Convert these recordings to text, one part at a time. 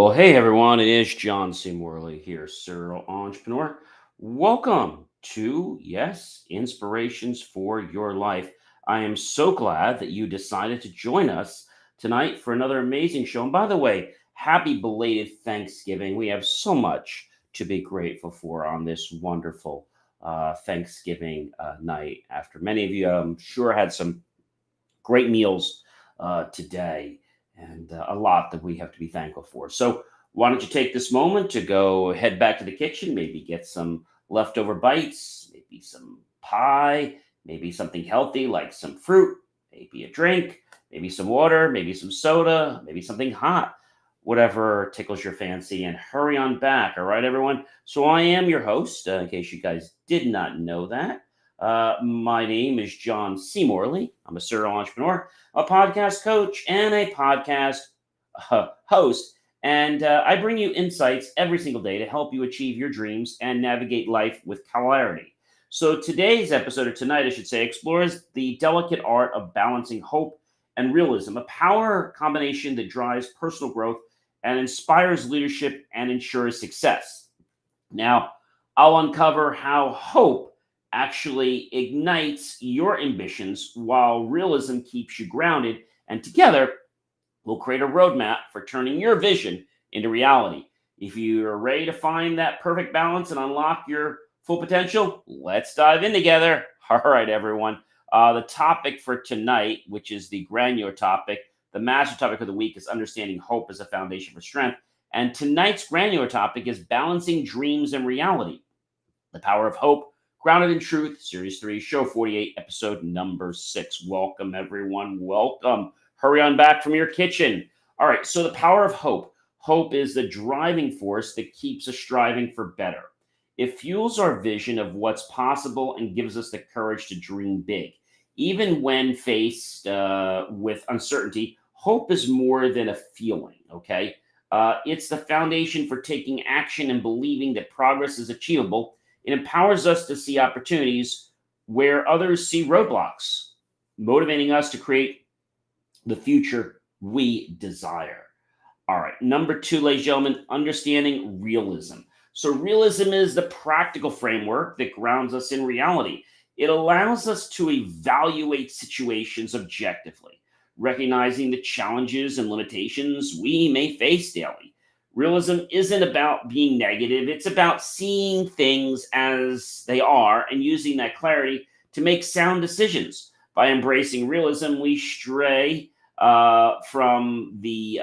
Well, hey everyone, it is John C. Morley here, serial entrepreneur. Welcome to, yes, Inspirations for Your Life. I am so glad that you decided to join us tonight for another amazing show. And by the way, happy belated Thanksgiving. We have so much to be grateful for on this wonderful Thanksgiving night. After many of you, I'm sure, had some great meals today and a lot that we have to be thankful for. So, why don't you take this moment to go head back to the kitchen, maybe get some leftover bites, maybe some pie, maybe something healthy like some fruit, maybe a drink, maybe some water, maybe some soda, maybe something hot, whatever tickles your fancy, and hurry on back. All right, everyone. So, I am your host, in case you guys did not know that. My name is John C. Morley. I'm a serial entrepreneur, a podcast coach, and a podcast host. And I bring you insights every single day to help you achieve your dreams and navigate life with clarity. So today's episode, or tonight, I should say, explores the delicate art of balancing hope and realism, a power combination that drives personal growth and inspires leadership and ensures success. Now, I'll uncover how hope actually ignites your ambitions while realism keeps you grounded. And together, we'll create a roadmap for turning your vision into reality. If you're ready to find that perfect balance and unlock your full potential, let's dive in together. All right, everyone. The topic for tonight, which is the granular topic, the master topic of the week, is understanding hope as a foundation for strength. And tonight's granular topic is balancing dreams and reality. The Power of Hope, Grounded in Truth, Series 3, Show 48, Episode number 6. Welcome, everyone. Welcome. Hurry on back from your kitchen. All right, so the power of hope. Hope is the driving force that keeps us striving for better. It fuels our vision of what's possible and gives us the courage to dream big. Even when faced with uncertainty, hope is more than a feeling, okay? It's the foundation for taking action and believing that progress is achievable. It empowers us to see opportunities where others see roadblocks, motivating us to create the future we desire. All right, number 2, ladies and gentlemen, understanding realism. So, realism is the practical framework that grounds us in reality. It allows us to evaluate situations objectively, recognizing the challenges and limitations we may face daily. Realism isn't about being negative, it's about seeing things as they are and using that clarity to make sound decisions. By embracing realism, we stray from the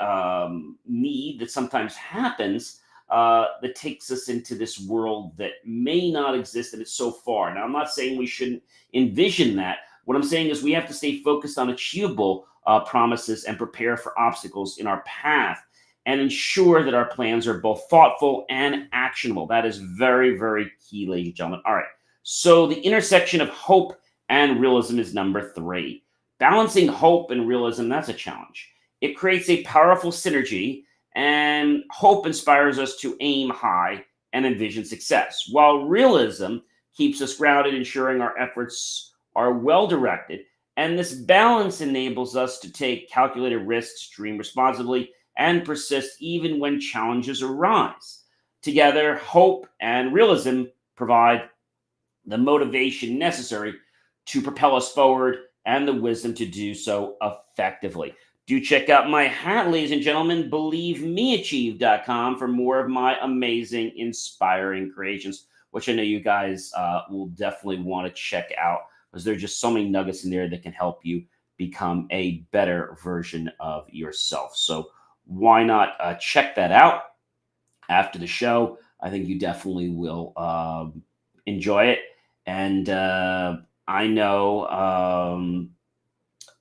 need that sometimes happens that takes us into this world that may not exist and it's so far. Now, I'm not saying we shouldn't envision that. What I'm saying is we have to stay focused on achievable promises and prepare for obstacles in our path and ensure that our plans are both thoughtful and actionable. That is very, very key, ladies and gentlemen. All right. So the intersection of hope and realism is number 3. Balancing hope and realism, that's a challenge. It creates a powerful synergy, and hope inspires us to aim high and envision success, while realism keeps us grounded, ensuring our efforts are well directed. And this balance enables us to take calculated risks, dream responsibly, and persist even when challenges arise. Together, hope and realism provide the motivation necessary to propel us forward and the wisdom to do so effectively. Do check out my hat, ladies and gentlemen, believemeachieve.com for more of my amazing, inspiring creations, which I know you guys will definitely want to check out because there are just so many nuggets in there that can help you become a better version of yourself. So why not check that out after the show? I think you definitely will enjoy it. And I know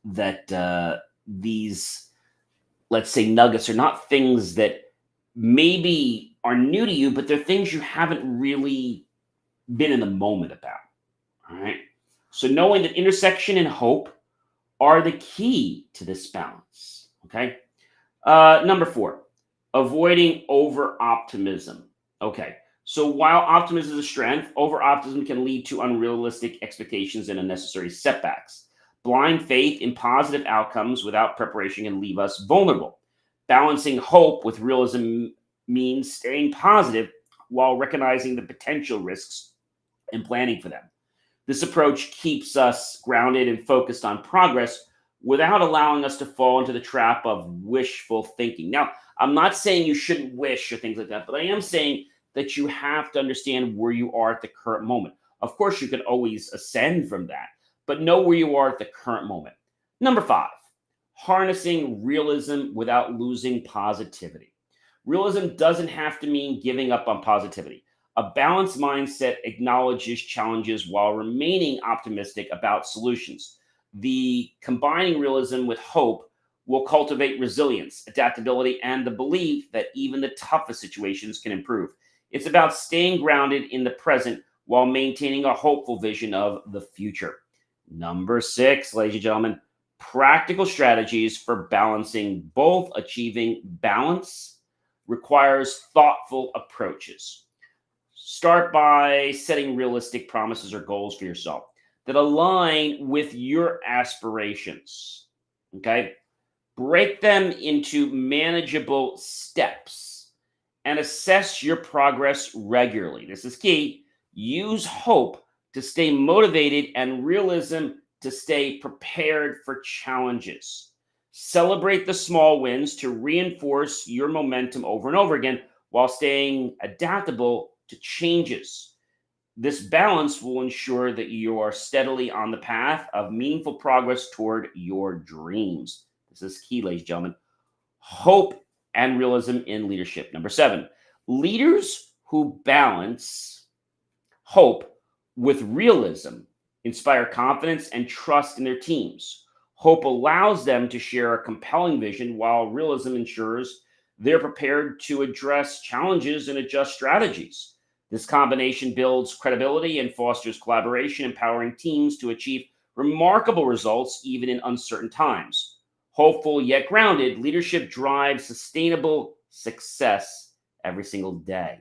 that these, let's say, nuggets are not things that maybe are new to you, but they're things you haven't really been in the moment about. All right. So knowing that intersection and hope are the key to this balance. Okay. Number 4, avoiding over-optimism. Okay. So while optimism is a strength, over-optimism can lead to unrealistic expectations and unnecessary setbacks. Blind faith in positive outcomes without preparation can leave us vulnerable. Balancing hope with realism means staying positive while recognizing the potential risks and planning for them. This approach keeps us grounded and focused on progress without allowing us to fall into the trap of wishful thinking. Now, I'm not saying you shouldn't wish or things like that, but I am saying that you have to understand where you are at the current moment. Of course, you can always ascend from that, but know where you are at the current moment. Number 5, harnessing realism without losing positivity. Realism doesn't have to mean giving up on positivity. A balanced mindset acknowledges challenges while remaining optimistic about solutions. The combining realism with hope will cultivate resilience, adaptability, and the belief that even the toughest situations can improve. It's about staying grounded in the present while maintaining a hopeful vision of the future. Number 6, ladies and gentlemen, practical strategies for balancing both. Achieving balance requires thoughtful approaches. Start by setting realistic promises or goals for yourself that align with your aspirations. Okay. Break them into manageable steps and assess your progress regularly. This is key. Use hope to stay motivated and realism to stay prepared for challenges. Celebrate the small wins to reinforce your momentum over and over again while staying adaptable to changes. This balance will ensure that you are steadily on the path of meaningful progress toward your dreams. This is key, ladies and gentlemen. Hope and realism in leadership. Number 7, leaders who balance hope with realism inspire confidence and trust in their teams. Hope allows them to share a compelling vision, while realism ensures they're prepared to address challenges and adjust strategies. This combination builds credibility and fosters collaboration, empowering teams to achieve remarkable results even in uncertain times. Hopeful yet grounded leadership drives sustainable success every single day.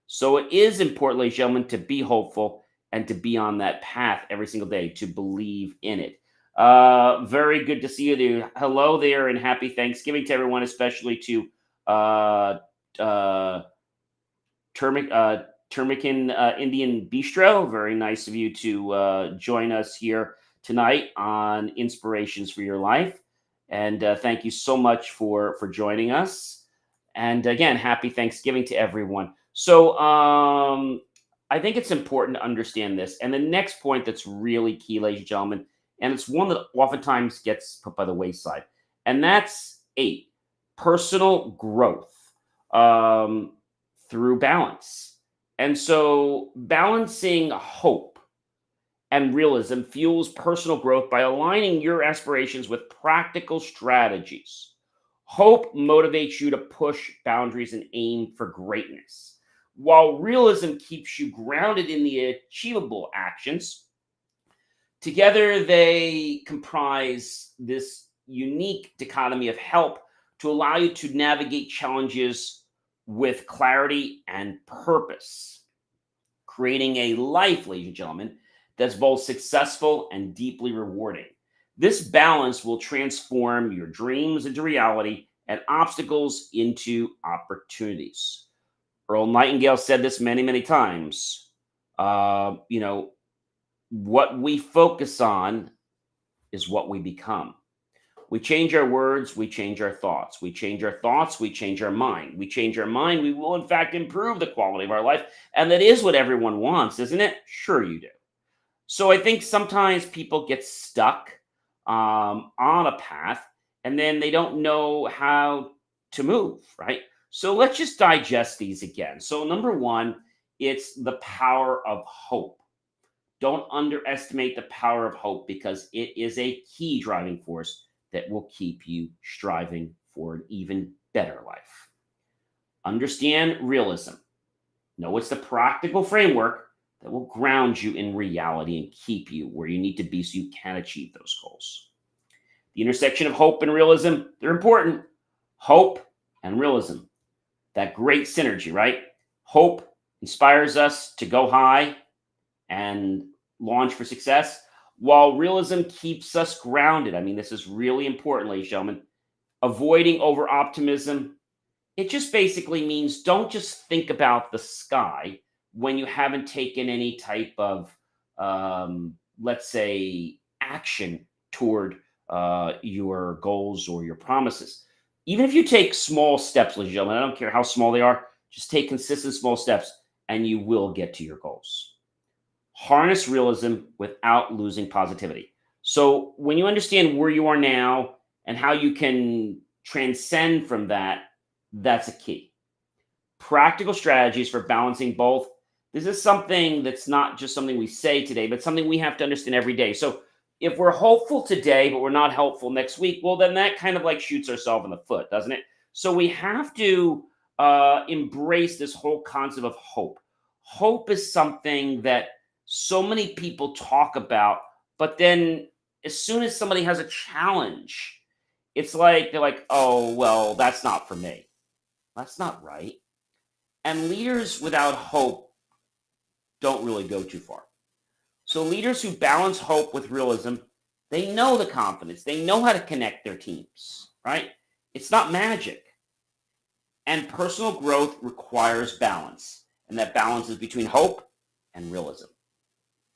So it is important, ladies and gentlemen, to be hopeful and to be on that path every single day, to believe in it. Very good to see you there. Hello there, and happy Thanksgiving to everyone, especially to uh, uh, Termican Indian Bistro. Very nice of you to join us here tonight on Inspirations for Your Life. And thank you so much for joining us. And again, happy Thanksgiving to everyone. So I think it's important to understand this. And the next point that's really key, ladies and gentlemen, and it's one that oftentimes gets put by the wayside, and that's 8, personal growth through balance. And so balancing hope and realism fuels personal growth by aligning your aspirations with practical strategies. Hope motivates you to push boundaries and aim for greatness, while realism keeps you grounded in the achievable actions. Together, they comprise this unique dichotomy of help to allow you to navigate challenges with clarity and purpose, creating a life, ladies and gentlemen, that's both successful and deeply rewarding. This balance will transform your dreams into reality and obstacles into opportunities. Earl Nightingale said this many, many times. You know, what we focus on is what we become. We change our words, we change our thoughts. We change our thoughts, we change our mind. We change our mind, we will in fact improve the quality of our life. And that is what everyone wants, isn't it? Sure, you do. So I think sometimes people get stuck on a path and then they don't know how to move, right? So let's just digest these again. So, number 1, it's the power of hope. Don't underestimate the power of hope, because it is a key driving force that will keep you striving for an even better life. Understand realism. Know it's the practical framework that will ground you in reality and keep you where you need to be so you can achieve those goals. The intersection of hope and realism, they're important. Hope and realism, that great synergy, right? Hope inspires us to go high and launch for success, while realism keeps us grounded. I mean, this is really important, ladies and gentlemen. Avoiding over-optimism, it just basically means don't just think about the sky when you haven't taken any type of, let's say, action toward your goals or your promises. Even if you take small steps, ladies and gentlemen, I don't care how small they are, just take consistent small steps and you will get to your goals. Harness realism without losing positivity. So when you understand where you are now and how you can transcend from that, that's a key. Practical strategies for balancing both. This is something that's not just something we say today, but something we have to understand every day. So if we're hopeful today, but we're not helpful next week, well, then that kind of like shoots ourselves in the foot, doesn't it? So we have to embrace this whole concept of hope. Hope is something that so many people talk about, but then as soon as somebody has a challenge, it's like they're like, oh, well, that's not for me. That's not right. And leaders without hope don't really go too far. So leaders who balance hope with realism, they know the confidence. They know how to connect their teams, right? It's not magic. And personal growth requires balance. And that balance is between hope and realism.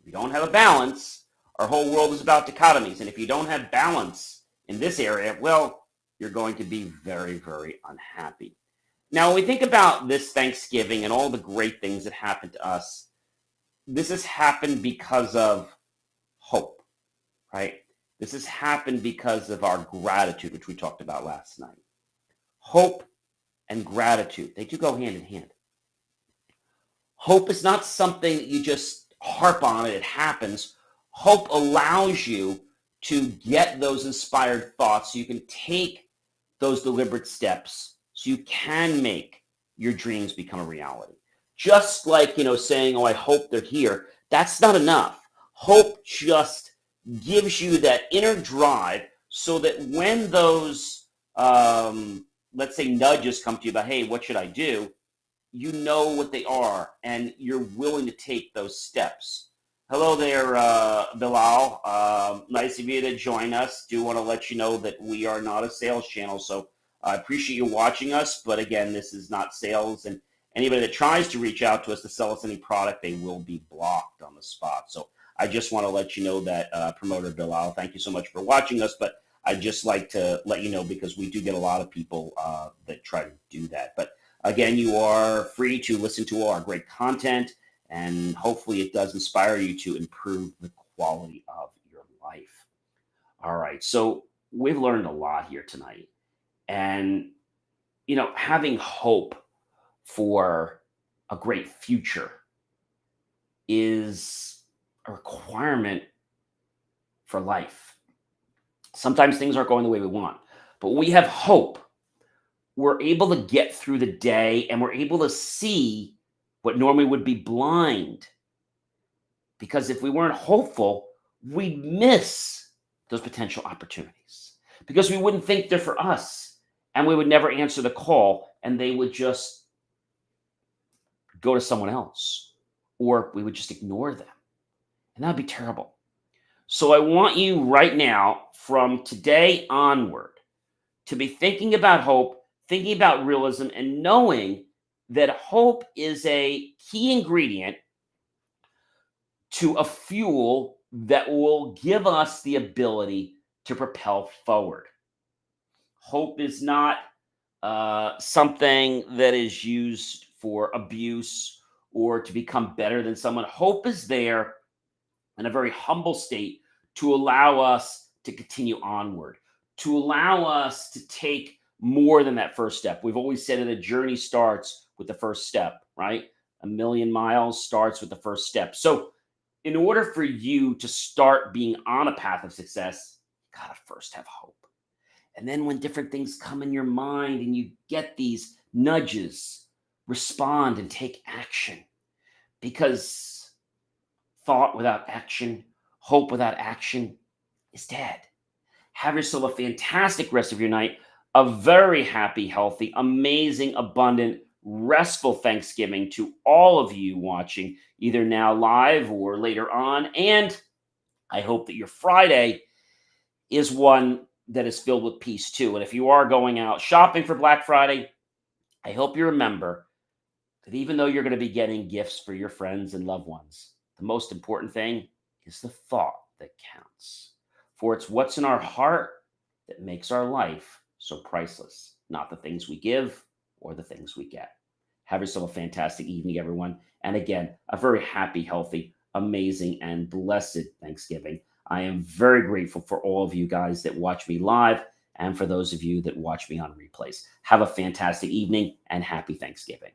If you don't have a balance, our whole world is about dichotomies. And if you don't have balance in this area, well, you're going to be very, very unhappy. Now, when we think about this Thanksgiving and all the great things that happened to us, this has happened because of hope, right? This has happened because of our gratitude, which we talked about last night. Hope and gratitude, they do go hand in hand. Hope is not something that you just harp on and it happens. Hope allows you to get those inspired thoughts so you can take those deliberate steps so you can make your dreams become a reality. Just like, saying, oh, I hope they're here. That's not enough. Hope just gives you that inner drive so that when those, let's say, nudges come to you about, hey, what should I do? You know what they are and you're willing to take those steps. Hello there, Bilal. Nice of you to join us. Do want to let you know that we are not a sales channel, so I appreciate you watching us. But again, this is not sales, and anybody that tries to reach out to us to sell us any product, they will be blocked on the spot. So I just want to let you know that, promoter Bilal, thank you so much for watching us. But I'd just like to let you know because we do get a lot of people that try to do that. But again, you are free to listen to all our great content. And hopefully it does inspire you to improve the quality of your life. All right. So we've learned a lot here tonight. And, having hope for a great future is a requirement for life. Sometimes things aren't going the way we want, but when we have hope, we're able to get through the day and we're able to see what normally would be blind. Because if we weren't hopeful, we'd miss those potential opportunities because we wouldn't think they're for us and we would never answer the call and they would just go to someone else or we would just ignore them. And that'd be terrible. So I want you right now from today onward to be thinking about hope, thinking about realism, and knowing that hope is a key ingredient to a fuel that will give us the ability to propel forward. Hope is not something that is used for abuse or to become better than someone. Hope is there in a very humble state to allow us to continue onward, to allow us to take more than that first step. We've always said that a journey starts with the first step, right? A million miles starts with the first step. So in order for you to start being on a path of success, you gotta first have hope. And then when different things come in your mind and you get these nudges, respond and take action. Because thought without action, hope without action is dead. Have yourself a fantastic rest of your night, a very happy, healthy, amazing, abundant, restful Thanksgiving to all of you watching, either now live or later on. And I hope that your Friday is one that is filled with peace too. And if you are going out shopping for Black Friday, I hope you remember that even though you're going to be getting gifts for your friends and loved ones, the most important thing is the thought that counts. For it's what's in our heart that makes our life so priceless, not the things we give or the things we get. Have yourself a fantastic evening, everyone. And again, a very happy, healthy, amazing, and blessed Thanksgiving. I am very grateful for all of you guys that watch me live and for those of you that watch me on replays. Have a fantastic evening and happy Thanksgiving.